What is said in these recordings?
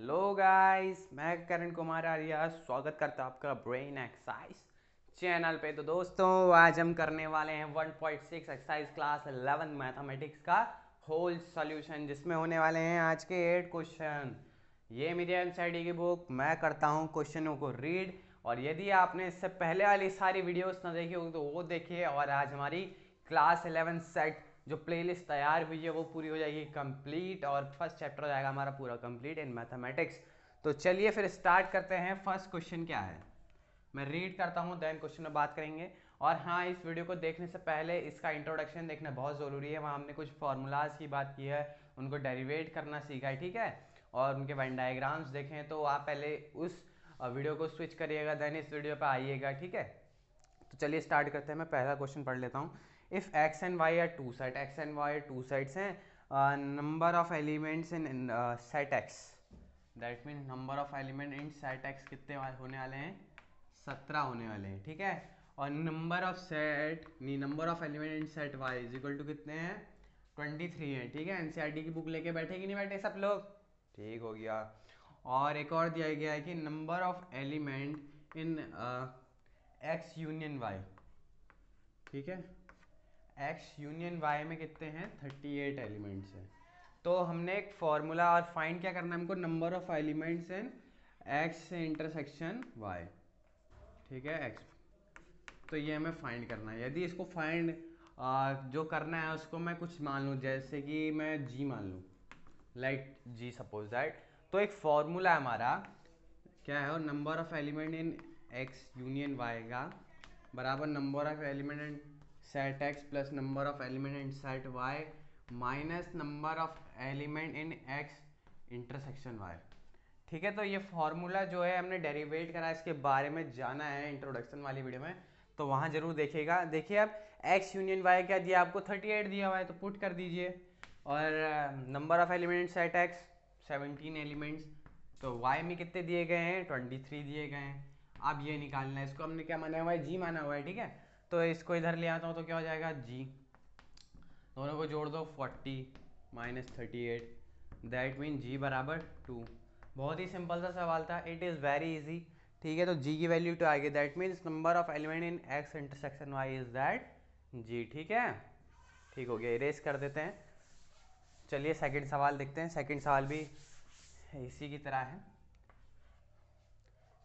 Hello guys, मैं करण कुमार आर्या स्वागत करता हूँ आपका ब्रेन एक्सरसाइज चैनल पे। तो दोस्तों, आज हम करने वाले हैं 1.6 एक्सरसाइज क्लास 11 मैथमेटिक्स का होल सॉल्यूशन, जिसमें होने वाले हैं आज के 8 क्वेश्चन। ये मेरी एनसीईआरटी की बुक, मैं करता हूँ क्वेश्चनों को रीड। और यदि आपने इससे पहले वाली सारी वीडियोस ना देखी होगी तो वो देखिए। और आज हमारी क्लास 11 सेट जो प्लेलिस्ट तैयार हुई है वो पूरी हो जाएगी कंप्लीट, और फर्स्ट चैप्टर हो जाएगा हमारा पूरा कंप्लीट इन मैथमेटिक्स। तो चलिए फिर स्टार्ट करते हैं। फर्स्ट क्वेश्चन क्या है, मैं रीड करता हूँ देन क्वेश्चन में बात करेंगे। और हाँ, इस वीडियो को देखने से पहले इसका इंट्रोडक्शन देखना बहुत ज़रूरी है। वहाँ हमने कुछ फार्मूलाज की बात की है, उनको डेरिवेट करना सीखा है, ठीक है। और उनके वेन डायग्राम्स देखें तो आप पहले उस वीडियो को स्विच करिएगा, देन इस वीडियो पर आइएगा, ठीक है। तो चलिए स्टार्ट करते हैं। मैं पहला क्वेश्चन पढ़ लेता हूँ। If X and Y are two set, X and Y two sets हैं, number of elements in set X, that mean number of element in set X कितने होने वाले हैं? 17 होने वाले हैं, ठीक है। और number of element in set Y is equal to कितने हैं? 23 है, ठीक है। एनसीईआरटी की बुक लेके बैठे कि नहीं बैठे सब लोग? ठीक हो गया। और एक और दिया गया है कि number of element in X union Y, ठीक है। एक्स यूनियन वाई में कितने हैं? 38 एलिमेंट्स हैं। तो हमने एक फॉर्मूला और फाइंड क्या करना है हमको? Number of elements in x से इंटरसेक्शन वाई, ठीक है, एक्स। तो ये हमें फाइंड करना है। यदि इसको फाइंड जो करना है उसको मैं कुछ मान लूँ, जैसे कि मैं जी मान लूँ, लाइक जी सपोज दैट। तो एक फॉर्मूला है हमारा, क्या है? Number of element in X union Y का बराबर number of element in set X plus number of element in set Y minus number of element in X intersection Y, ठीक है। तो ये फॉर्मूला जो है हमने डेरिवेट करा, इसके बारे में जाना है इंट्रोडक्शन वाली वीडियो में, तो वहाँ जरूर देखिएगा। देखिए अब एक्स यूनियन वाई क्या दिया आपको? 38 दिया हुआ है, तो पुट कर दीजिए। और number of element set x 17 elements, तो वाई में कितने दिए गए हैं? 23 दिए गए हैं। अब ये निकालना है, इसको हमने क्या माना हुआ है? जी माना हुआ है, ठीक है। तो इसको इधर ले आता हूँ तो क्या हो जाएगा? जी, दोनों को जोड़ दो, 40 माइनस 38, दैट मीन जी बराबर 2। बहुत ही सिंपल सा सवाल था, इट इज़ वेरी इजी, ठीक है। तो जी की वैल्यू तो आ गई, that means number of element in X intersection Y is that G, ठीक है। ठीक हो गया, इरेज कर देते हैं। चलिए सेकंड सवाल देखते हैं। सेकंड सवाल भी इसी की तरह है।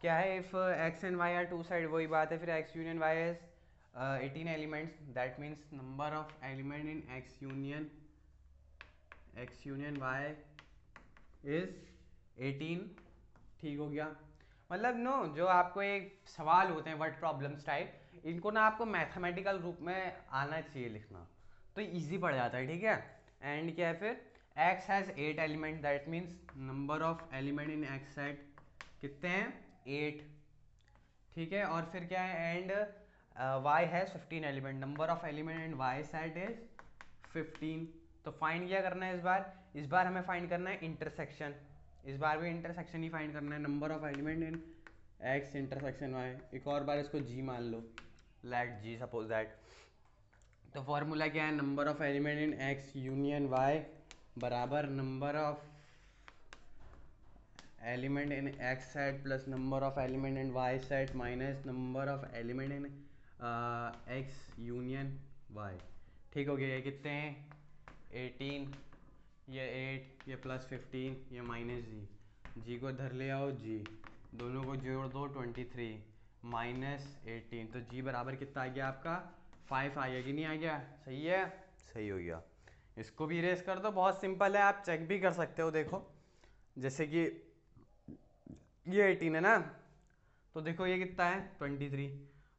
क्या है? If X and Y are two side, वही बात है फिर। X union Y is 18 elements, that means number of element in X union Y is 18, ठीक हो गया। मतलब नो, जो आपको एक सवाल होते हैं वर्ड प्रॉब्लम्स टाइप, इनको ना आपको मैथमेटिकल रूप में आना चाहिए लिखना, तो इजी पड़ जाता है, ठीक है। एंड क्या है फिर? X has 8 element, that means number of element in X set कितने हैं? 8, ठीक है। और फिर क्या है? And Y has 15 element, number of element in Y set is 15। तो फाइंड क्या करना है इस बार? इस बार हमें फाइंड करना है इंटरसेक्शन। इस बार भी इंटरसेक्शन ही फाइंड करना है, number of element in X intersection Y. एक और बार इसको जी मान लो, लेट जी सपोज दैट। तो फॉर्मूला क्या है? Number of element in X union Y बराबर number of element in X set plus number of element in Y set minus number of element in X union Y, ठीक हो गया। ये कितने हैं? 18, ये 8, ये प्लस 15, ये माइनस जी। जी को इधर ले आओ, जी दोनों को जोड़ दो, 23 माइनस 18, तो जी बराबर कितना आ गया आपका? 5 आ गया कि नहीं आ गया? सही है, सही हो गया। इसको भी इरेज कर दो, बहुत सिंपल है, आप चेक भी कर सकते हो। देखो जैसे कि ये 18 है ना, तो देखो ये कितना है? 23।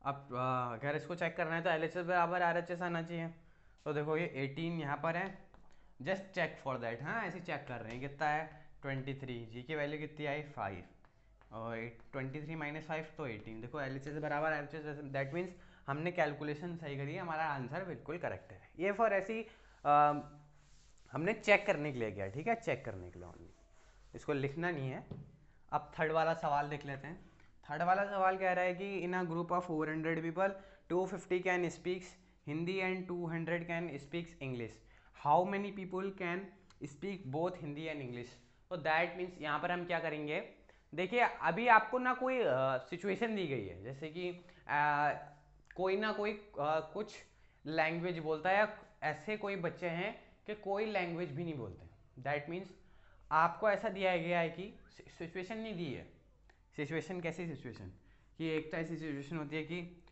अब अगर इसको चेक करना है तो एल एच एस बराबर आर एच एस आना चाहिए। तो देखो ये 18 यहाँ पर है, जस्ट चेक फॉर दैट, हाँ ऐसे चेक कर रहे हैं। कितना है? 23। जी की वैल्यू कितनी आई? 5, और 23 माइनस 5 तो 18। देखो एल एच एस बराबर R H S, that means हमने कैलकुलेशन सही करी है, हमारा आंसर बिल्कुल करेक्ट है। ये फॉर ऐसी हमने चेक करने के लिए किया, ठीक है, चेक करने के लिए ओनली, इसको लिखना नहीं है। अब थर्ड वाला सवाल देख लेते हैं। थर्ड वाला सवाल कह रहा है कि in a group of 400 people 250 can speaks Hindi and 200 can speaks English, how many people can speak both Hindi and English. तो दैट मीन्स यहाँ पर हम क्या करेंगे, देखिए अभी आपको ना कोई सिचुएशन दी गई है, जैसे कि कोई ना कोई कुछ लैंग्वेज बोलता है, या ऐसे कोई बच्चे हैं कि कोई लैंग्वेज भी नहीं बोलते। दैट मीन्स आपको ऐसा दिया गया है कि सिचुएशन नहीं दी है। सिचुएशन कैसी सिचुएशन, कि एक तो ऐसी सिचुएशन होती है कि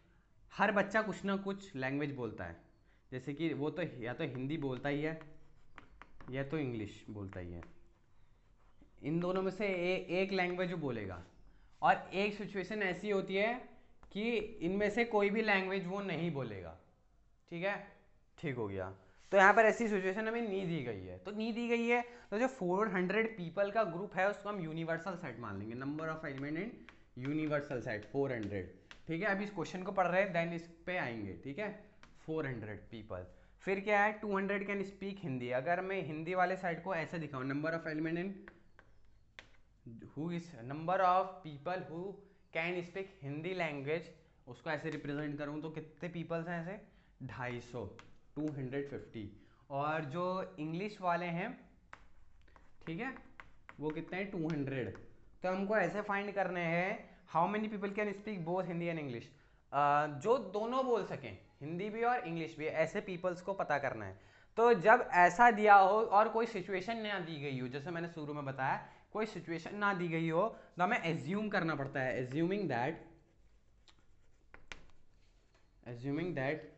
हर बच्चा कुछ ना कुछ लैंग्वेज बोलता है, जैसे कि वो तो या तो हिंदी बोलता ही है या तो इंग्लिश बोलता ही है, इन दोनों में से एक लैंग्वेज वो बोलेगा। और एक सिचुएशन ऐसी होती है कि इनमें से कोई भी लैंग्वेज वो नहीं बोलेगा। ठीक है, ठीक हो गया। तो यहाँ पर ऐसी सिचुएशन हमें नहीं दी गई है, तो नहीं दी गई है तो जो 400 पीपल का ग्रुप है उसको हम यूनिवर्सल सेट मान लेंगे, number of element in universal set 400। ठीक है, अभी इस क्वेश्चन को पढ़ रहे हैं देन इस पे आएंगे। ठीक है, 400 पीपल। फिर क्या है, 200 कैन स्पीक हिंदी। अगर मैं हिंदी वाले साइड को ऐसे दिखाऊं, number of element in who is number of people who can speak Hindi language, उसको ऐसे रिप्रेजेंट करूं तो कितने पीपल्स हैं ऐसे, 250, 250। और जो इंग्लिश वाले हैं, ठीक है, वो कितने हैं, 200। तो हमको ऐसे फाइंड करने हैं how many people can speak both Hindi and English, जो दोनों बोल सकें, हिंदी भी और इंग्लिश भी, ऐसे पीपल्स को पता करना है। तो जब ऐसा दिया हो और कोई सिचुएशन ना दी गई हो, जैसे मैंने शुरू में बताया कोई सिचुएशन ना दी गई हो, तो हमें एज्यूम करना पड़ता है, assuming that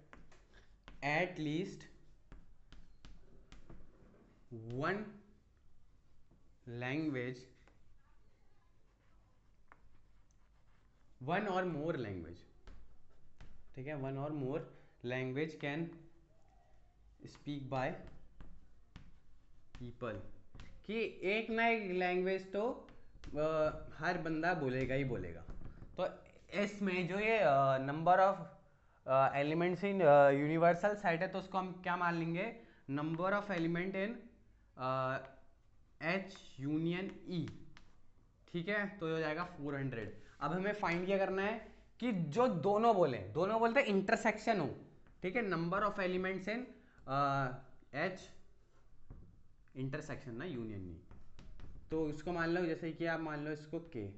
at least one language, one or more language, ठीक है, one or more language can speak by people, कि एक ना एक लैंग्वेज तो हर बंदा बोलेगा ही बोलेगा। तो इसमें जो ये number of elements in universal set है, तो उसको हम क्या मान लेंगे, number of element in H union E. ठीक है, तो ये हो जाएगा 400। अब हमें फाइंड क्या करना है कि जो दोनों बोलते इंटरसेक्शन हो। ठीक है, number of elements in H intersection ना, यूनियन नहीं, तो इसको मान लो, जैसे कि आप मान लो इसको के,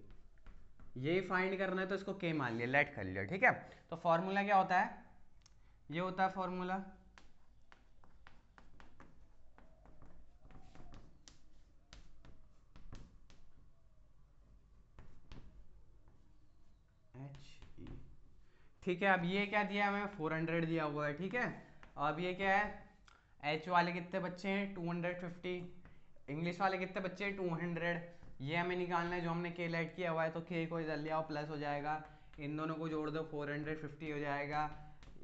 ये फाइंड करना है तो इसको के मान लिया, लेट कर लिया। ठीक है, तो फॉर्मूला क्या होता है, ये होता है फॉर्मूला एच ई। ठीक है, अब ये क्या दिया हमें, 400 दिया हुआ है। ठीक है, अब ये क्या है, एच वाले कितने बच्चे हैं, 250, इंग्लिश वाले कितने बच्चे हैं, 200। ये हमें निकालना है, जो हमने के लेट किया हुआ है, तो के को इधर लिया प्लस हो जाएगा, इन दोनों को जोड़ दो 450 हो जाएगा,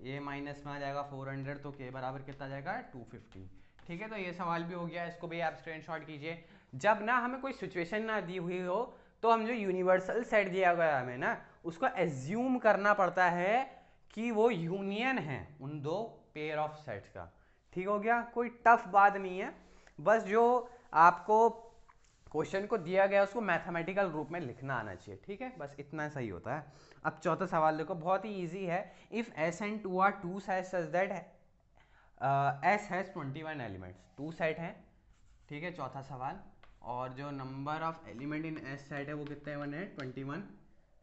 ये माइनस में आ जाएगा 400, तो के बराबर कितना आ जाएगा, 250। ठीक है, तो ये सवाल भी हो गया, इसको भी आप स्क्रीनशॉट कीजिए। जब ना हमें कोई सिचुएशन ना दी हुई हो, तो हम जो यूनिवर्सल सेट दिया गया हमें ना, उसको एज्यूम करना पड़ता है कि वो यूनियन है उन दो पेयर ऑफ सेट्स का। ठीक हो गया, कोई टफ बात नहीं है, बस जो आपको क्वेश्चन को दिया गया उसको मैथमेटिकल रूप में लिखना आना चाहिए। ठीक है, बस इतना सही होता है। अब चौथा सवाल देखो, बहुत ही इजी है। If S and T are two sets such that S has 21 elements, two set हैं। ठीक है, चौथा सवाल, और जो number of element in S set है वो कितने वन है, 21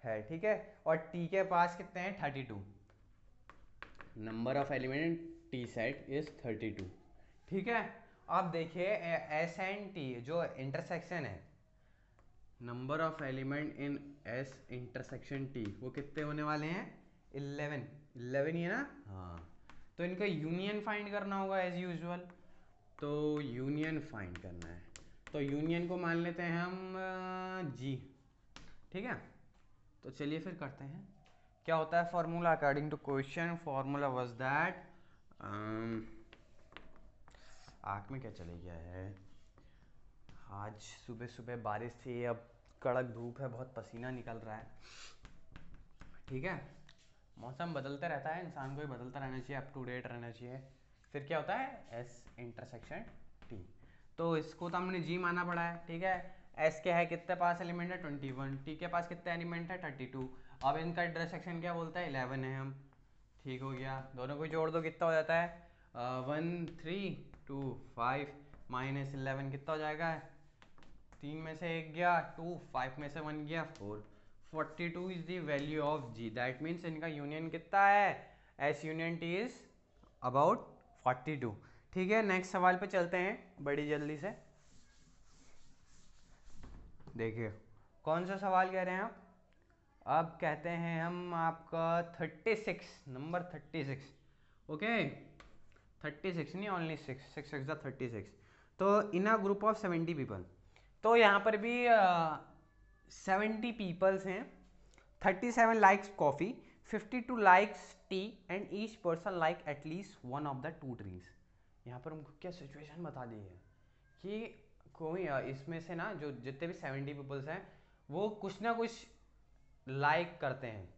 है। ठीक है, और टी के पास कितने हैं, 32, number of element in T set is 32। ठीक है, अब देखिए एस एंड टी जो इंटरसेक्शन है, number of element in S intersection T, वो कितने होने वाले हैं, 11, 11 ही है ना, हाँ। तो इनका यूनियन फाइंड करना होगा एज यूजुअल, तो यूनियन फाइंड करना है, तो यूनियन को मान लेते हैं हम जी। ठीक है, तो चलिए फिर करते हैं, क्या होता है formula according to question, formula was that, आँख में क्या चले गया है, आज सुबह सुबह बारिश थी, अब कड़क धूप है, बहुत पसीना निकल रहा है। ठीक है, मौसम बदलता रहता है, इंसान को भी बदलता रहना चाहिए, अप टू डेट रहना चाहिए। फिर क्या होता है, एस इंटरसेक्शन टी, तो इसको तो हमने जी माना पड़ा है। ठीक है, एस के है कितने पास एलिमेंट है, 21, टी के पास कितने एलिमेंट है, 32, अब इनका इंटरसेक्शन क्या बोलता है, 11 है हम। ठीक हो गया, दोनों को जोड़ दो कितना हो जाता है, 1 3 2 5 -11 कितना हो जाएगा, 3 में से 1 गया 2, 5 में से 1 गया 4। 42 is the value of G, that means इनका यूनियन कितना है, S union T is about 42। ठीक है, नेक्स्ट सवाल पे चलते हैं बड़ी जल्दी से। देखिए कौन सा सवाल कह रहे हैं आप, अब कहते हैं हम आपका 36 नंबर 36। ओके 36 नहीं, ओनली 6, 6 6 36। तो इन अ ग्रुप ऑफ 70 पीपल, तो यहाँ पर भी 70 पीपल्स हैं। 37 likes coffee, 52 likes T and each person like at least one of the two trees. यहाँ पर हमको क्या सिचुएशन बता दी है कि कोई इसमें से ना जो जितने भी 70 पीपल्स हैं वो कुछ ना कुछ लाइक करते हैं,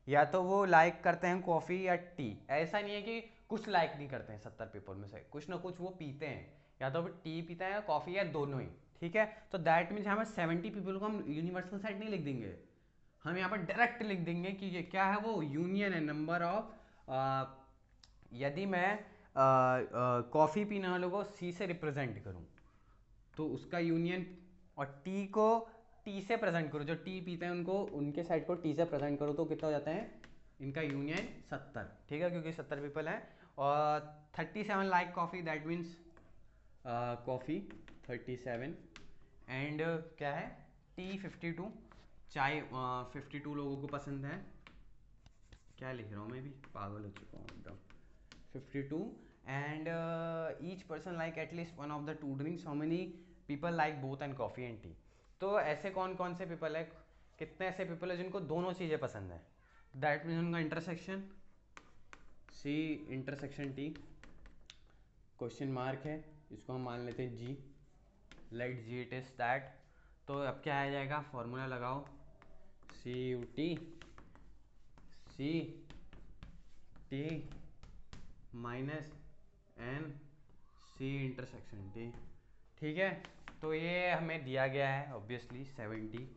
या तो वो लाइक करते हैं कॉफ़ी या टी। ऐसा नहीं है कि कुछ लाइक नहीं करते हैं, 70 पीपल में से कुछ ना कुछ वो पीते हैं, या तो वो टी पीते हैं या कॉफ़ी या दोनों ही। ठीक है, तो दैट मीन्स यहाँ पर 70 पीपल को हम यूनिवर्सल सेट नहीं लिख देंगे, हम यहाँ पर डायरेक्ट लिख देंगे कि ये क्या है, वो यूनियन है नंबर ऑफ। यदि मैं कॉफ़ी पीने वालों को सी से रिप्रेजेंट करूँ तो उसका यूनियन, और टी को टी से प्रेजेंट करो, जो टी पीते हैं उनको उनके साइड को टी से प्रेजेंट करो तो कितना हो जाता है इनका यूनियन 70। ठीक है, क्योंकि 70 पीपल हैं। और 37 like coffee, that means coffee 37 and क्या है टी 52, चाय 52 लोगों को पसंद है। क्या लिख रहा हूँ मैं भी, पागल हो चुका हूँ एकदम। 52 and each person like at least one of the two drinks, how many people like both and coffee and T. तो ऐसे कौन कौन से पीपल है, कितने ऐसे पीपल है जिनको दोनों चीज़ें पसंद है, दैट मीन्स उनका intersection C intersection T, question mark है इसको हम मान लेते हैं G, let G it is that. तो अब क्या आ जाएगा, फॉर्मूला लगाओ, C U T C T minus N C intersection T. ठीक है, तो ये हमें दिया गया है ऑब्वियसली 70,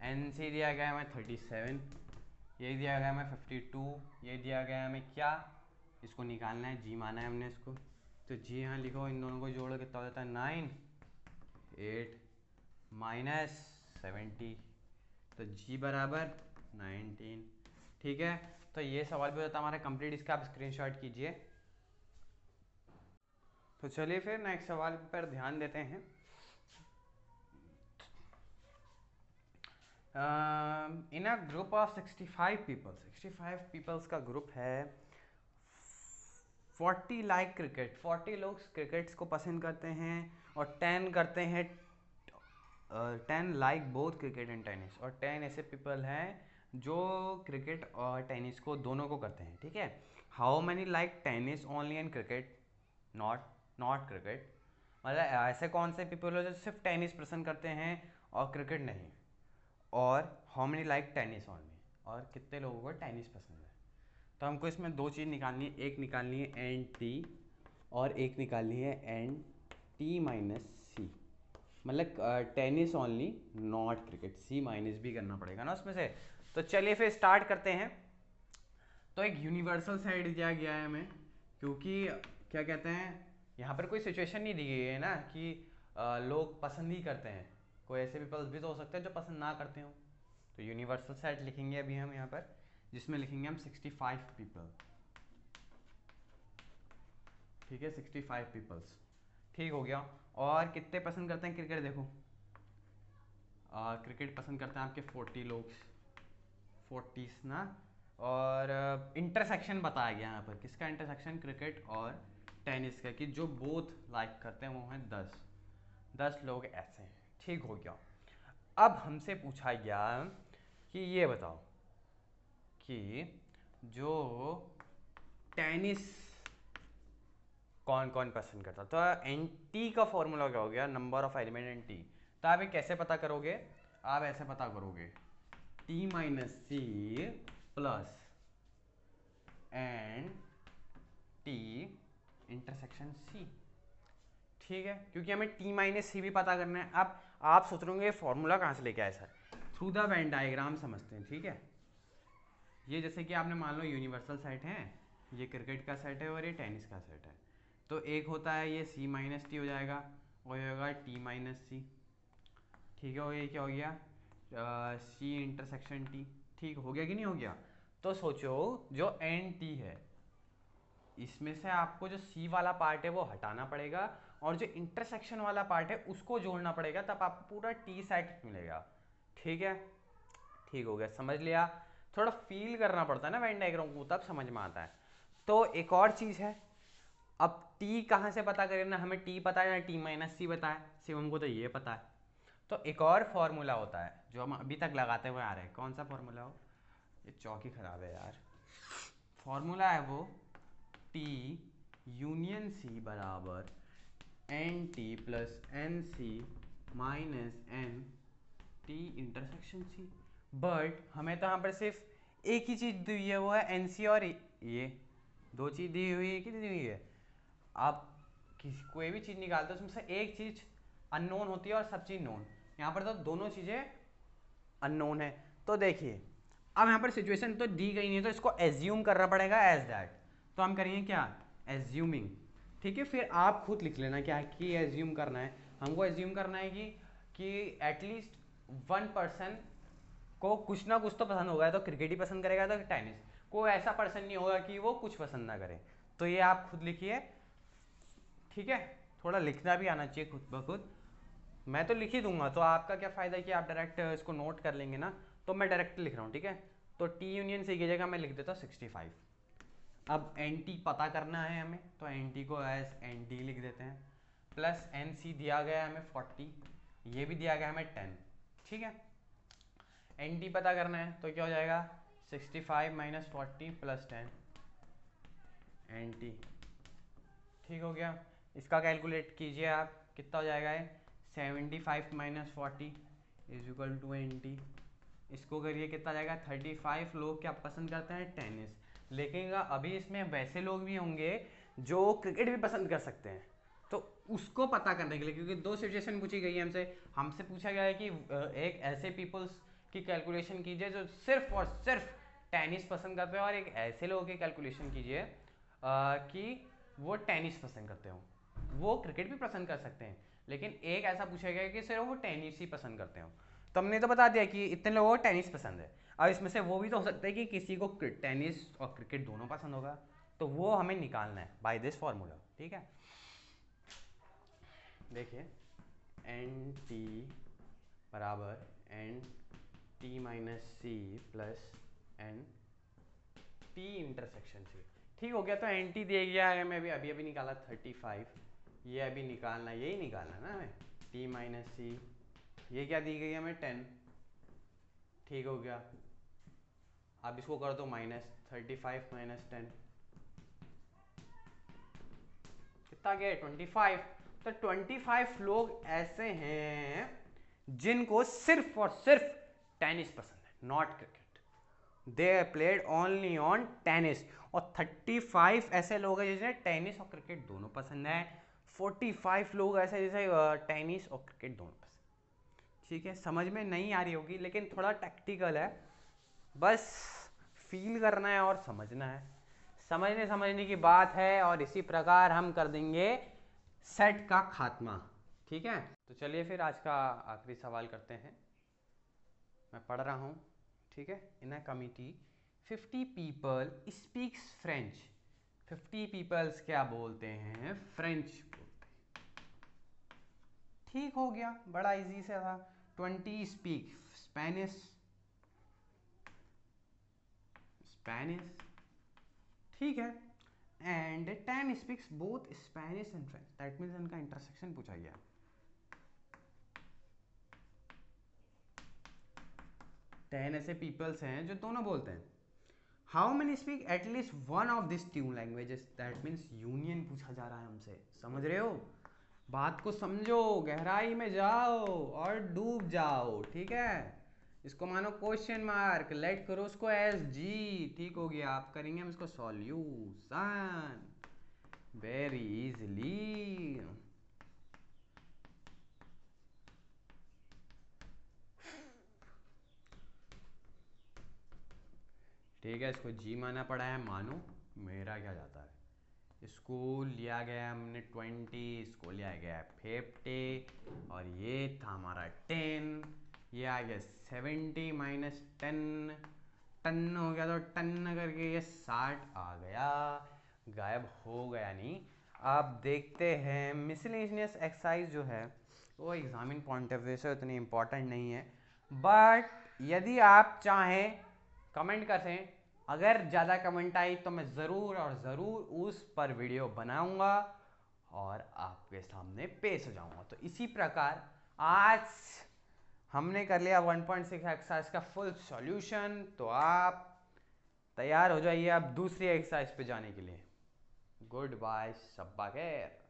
एन सी दिया गया है हमें 37, ये दिया गया है हमें 52, ये दिया गया है हमें क्या, इसको निकालना है, जी माना है हमने इसको, तो जी यहाँ लिखो, इन दोनों को जोड़ो कितना हो जाता है 9, 8 माइनस 70, तो जी बराबर 19। ठीक है, तो ये सवाल भी होता है हमारा कंप्लीट, इसका आप स्क्रीनशॉट कीजिए। तो चलिए फिर नेक्स्ट सवाल पर ध्यान देते हैं। In a group of 65 people, 65 peoples का ग्रुप है, 40 लाइक क्रिकेट, 40 लोग क्रिकेट्स को पसंद करते हैं, और 10 करते हैं 10 like both cricket and tennis, और 10 ऐसे पीपल हैं जो क्रिकेट और टेनिस को दोनों को करते हैं। ठीक है, how many like tennis only and cricket not cricket, मतलब ऐसे कौन से पीपल हो जो सिर्फ टेनिस पसंद करते हैं और क्रिकेट नहीं, और how many like tennis only, और कितने लोगों को टेनिस पसंद है। तो हमको इसमें दो चीज़ निकालनी है, एक निकालनी है एन टी और एक निकालनी है एन टी माइनस सी, मतलब tennis only not cricket, C minus भी करना पड़ेगा ना उसमें से। तो चलिए फिर स्टार्ट करते हैं। तो एक यूनिवर्सल साइड दिया गया है हमें, क्योंकि क्या कहते हैं यहाँ पर कोई सिचुएशन नहीं दी गई है ना कि लोग पसंद ही करते हैं, कोई ऐसे पीपल्स भी तो हो सकते हैं जो पसंद ना करते हो। तो यूनिवर्सल सेट लिखेंगे अभी हम यहाँ पर, जिसमें लिखेंगे हम 65 पीपल। ठीक है, 65 पीपल्स, ठीक हो गया। और कितने पसंद करते हैं क्रिकेट, देखो क्रिकेट पसंद करते हैं आपके 40 लोग, 40 ना। और इंटरसेक्शन बताया गया यहाँ पर, किसका इंटरसेक्शन, क्रिकेट और टेनिस का, कि जो बोथ लाइक करते हैं वो हैं 10 लोग ऐसे हैं। ठीक हो गया। अब हमसे पूछा गया कि ये बताओ कि जो टेनिस कौन कौन पसंद करता, तो एन टी का फॉर्मूला क्या हो गया, number of element N T. तो आप ये कैसे पता करोगे, आप ऐसे पता करोगे, T minus C plus N T intersection C. ठीक है, क्योंकि हमें टी माइनस सी भी पता करना है। अब आप सोच रहे होंगे फॉर्मूला कहाँ से लेके आए sir, through the Venn diagram समझते हैं। ठीक है, ये जैसे कि आपने मान लो यूनिवर्सल सेट है, ये क्रिकेट का सेट है और ये टेनिस का सेट है, तो एक होता है ये सी माइनस टी हो जाएगा और ये होगा टी माइनस सी। ठीक है, हो गया, क्या हो गया, सी इंटरसेक्शन टी। ठीक हो गया कि नहीं हो गया? तो सोचो जो एन टी है इसमें से आपको जो सी वाला पार्ट है वो हटाना पड़ेगा और जो इंटरसेक्शन वाला पार्ट है उसको जोड़ना पड़ेगा, तब आपको पूरा टी सेट मिलेगा। ठीक है, ठीक हो गया, समझ लिया। थोड़ा फील करना पड़ता है ना वेन डायग्राम को, तब समझ में आता है। तो एक और चीज़ है, अब टी कहाँ से पता करें, ना हमें टी पता है ना टी माइनस सी पता है, सिर्फ हमको तो ये पता है। तो एक और फॉर्मूला होता है जो हम अभी तक लगाते हुए आ रहे हैं। कौन सा फॉर्मूला हो, ये चौकी खराब है यार। फॉर्मूला है वो टी यूनियन सी बराबर N T plus N C minus N T intersection C. But हमें तो यहाँ पर सिर्फ एक ही चीज़ दी हुई है, वो है एन सी, और ये दो चीज़ दी हुई है कि दी हुई है। आप किसी कोई भी चीज़ निकालते हो उसमें से एक चीज़ अननोन होती है और सब चीज़ नोन। यहाँ पर तो दोनों चीज़ें अननोन है। तो देखिए अब यहाँ पर सिचुएशन तो दी गई नहीं है, तो इसको एज्यूम करना पड़ेगा एज दैट। तो हम करेंगे क्या, एज्यूमिंग। ठीक है, फिर आप खुद लिख लेना क्या कि एज्यूम करना है। हमको एज्यूम करना है कि एटलीस्ट 1% को कुछ ना कुछ तो पसंद होगा, तो क्रिकेट ही पसंद करेगा तो टेनिस। कोई ऐसा पर्सन नहीं होगा कि वो कुछ पसंद ना करे। तो ये आप खुद लिखिए। ठीक है, थोड़ा लिखना भी आना चाहिए खुद ब खुद। मैं तो लिख ही दूंगा, तो आपका क्या फ़ायदा है कि आप डायरेक्ट इसको नोट कर लेंगे ना। तो मैं डायरेक्ट लिख रहा हूँ, ठीक है। तो टी यूनियन सी की जगह मैं लिख देता हूँ 65। अब एन टी पता करना है हमें, तो एन टी को एज एन टी लिख देते हैं, प्लस एन सी दिया गया है हमें 40, ये भी दिया गया है हमें 10। ठीक है, एन टी पता करना है तो क्या हो जाएगा, 65 माइनस 40 प्लस 10 एन टी। ठीक हो गया, इसका कैलकुलेट कीजिए आप, कितना हो जाएगा ये, 75 minus 40 is equal to N T. इसको करिए कितना जाएगा, 35। लोग क्या पसंद करते हैं, टेनिस। लेकिन अभी इसमें वैसे लोग भी होंगे जो क्रिकेट भी पसंद कर सकते हैं। तो उसको पता करने के लिए, क्योंकि दो सिचुएशन पूछी गई है हमसे, हमसे पूछा गया है कि एक ऐसे पीपल्स की कैलकुलेशन कीजिए जो सिर्फ और सिर्फ टेनिस पसंद करते हैं, और एक ऐसे लोगों की कैलकुलेशन कीजिए कि वो टेनिस पसंद करते हो। वो क्रिकेट भी पसंद कर सकते हैं, लेकिन एक ऐसा पूछा गया कि सिर्फ वो टेनिस ही पसंद करते हो। तो हमने तो बता दिया कि इतने लोगों को टेनिस पसंद है। अब इसमें से वो भी तो हो सकता है कि किसी को टेनिस और क्रिकेट दोनों पसंद होगा, तो वो हमें निकालना है बाय दिस फॉर्मूला। ठीक है, देखिए एन टी बराबर N T minus C plus N T intersection C. ठीक हो गया, तो एन टी दे गया है हमें, अभी अभी अभी निकाला 35, ये अभी निकालना, यही निकालना ना हमें, टी माइनस सी, ये क्या दी गई हमें 10। ठीक हो गया, अब इसको कर दो माइनस, 35 माइनस 10 कितना गया, 25। तो 25 लोग ऐसे हैं जिनको सिर्फ और सिर्फ टेनिस पसंद है, not cricket. They played only on tennis. और 35 ऐसे लोग हैं जिन्हें टेनिस और क्रिकेट दोनों पसंद है। 45 लोग ऐसे जैसे टेनिस और क्रिकेट दोनों पसंद। ठीक है, समझ में नहीं आ रही होगी, लेकिन थोड़ा टैक्टिकल है, बस फील करना है और समझना है। समझने समझने की बात है, और इसी प्रकार हम कर देंगे सेट का खात्मा। ठीक है, तो चलिए फिर आज का आखिरी सवाल करते हैं। मैं पढ़ रहा हूँ, ठीक है। In a committee 50 people speaks French. 50 peoples क्या बोलते हैं, फ्रेंच बोलते हैं। ठीक हो गया, बड़ा इजी से था। 20 स्पीक स्पेनिश, स्पेनिश, ठीक है। And 10 speaks both Spanish and French, that means इनका इंटरसेक्शन पूछा गया। 10 ऐसे पीपल्स हैं जो दोनों बोलते हैं। How many speak at least one of this to languages, that means union पूछा जा रहा है हमसे। समझ रहे हो, बात को समझो, गहराई में जाओ और डूब जाओ। ठीक है, इसको मानो क्वेश्चन मार्क, लेट करो उसको एस जी। ठीक हो गया, आप करेंगे हम इसको सॉल्यूशन वेरी इजली। ठीक है, इसको जी माना पड़ा है, मानो, मेरा क्या जाता है। इसको लिया गया हमने 20, इसको लिया गया 50 और ये था हमारा 10। ये आ गया 70 माइनस 10, टन हो गया तो टन करके ये 60 आ गया, गायब हो गया नहीं। आप देखते हैं मिसलेनियस एक्सरसाइज जो है वो एग्जामिन पॉइंट ऑफ व्यू से उतनी इम्पोर्टेंट नहीं है, बट यदि आप चाहें कमेंट कर सें, अगर ज़्यादा कमेंट आई तो मैं ज़रूर और ज़रूर उस पर वीडियो बनाऊंगा और आपके सामने पेश हो जाऊंगा। तो इसी प्रकार आज हमने कर लिया 1.6 एक्सरसाइज का फुल सॉल्यूशन। तो आप तैयार हो जाइए अब दूसरी एक्सरसाइज पे जाने के लिए। गुड बाय, शब्बा खैर।